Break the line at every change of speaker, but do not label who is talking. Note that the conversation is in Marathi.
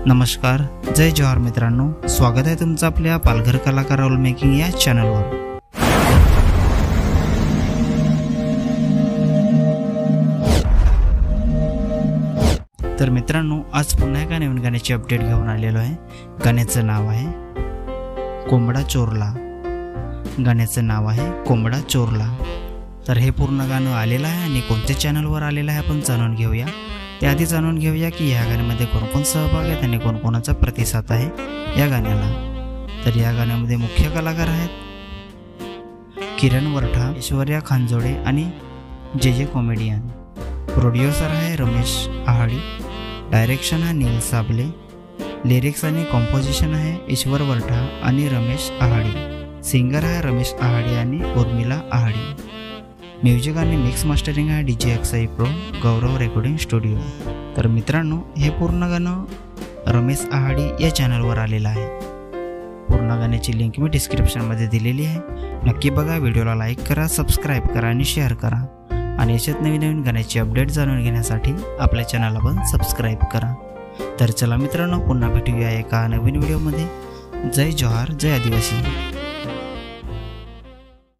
नमस्कार, जय जोहार मित्रांनो, स्वागत आहे तुमचं आपल्या पालघर कलाकार रोल मेकिंग या चॅनलवर। तर मित्रांनो, आज पुन्हा एका नवीन गाण्याची अपडेट घेऊन आलेलो आहे। गाण्याचं नाव आहे कोंबडा चोरला। गाण्याचं नाव आहे कोंबडा चोरला। तर हे पूर्ण गाणं आलेलं आहे आणि कोणत्या चॅनलवर आलेलं आहे आपण जाणून घेऊया। त्याआधी जाणून घेऊया की या गाण्यामध्ये कोण सहभाग आहेत आणि कोणाचा प्रतिसाद आहे या गाण्याला। तर या गाण्यामध्ये मुख्य कलाकार आहेत किरण वरठा, ऐश्वर्या खानजोडे आणि जे कॉमेडियन। प्रोड्युसर आहे रमेश आहाडी, डायरेक्शन आहे नील साबले, लिरिक्स आणि कंपोजिशन आहे ईश्वर वरठा आणि रमेश आहाडी, सिंगर आहे रमेश आहाडी आणि उर्मिला आहाडी, म्युझिक आणि मिक्स मास्टरिंग आहे DJ XI Pro गौरव रेकॉर्डिंग स्टुडिओ। तर मित्रांनो, हे पूर्ण गाणं रमेश आहाडी या चॅनलवर आलेलं आहे। पूर्ण गाण्याची लिंक मी डिस्क्रिप्शनमध्ये दिलेली आहे, नक्की बघा। व्हिडिओला लाईक करा, सबस्क्राईब करा आणि शेअर करा आणि अशाच नवीन गाण्याची अपडेट जाणून घेण्यासाठी आपल्या चॅनलला पण सबस्क्राईब करा। तर चला मित्रांनो, पुन्हा भेटूया एका नवीन व्हिडिओमध्ये। जय जोहार, जय आदिवासी।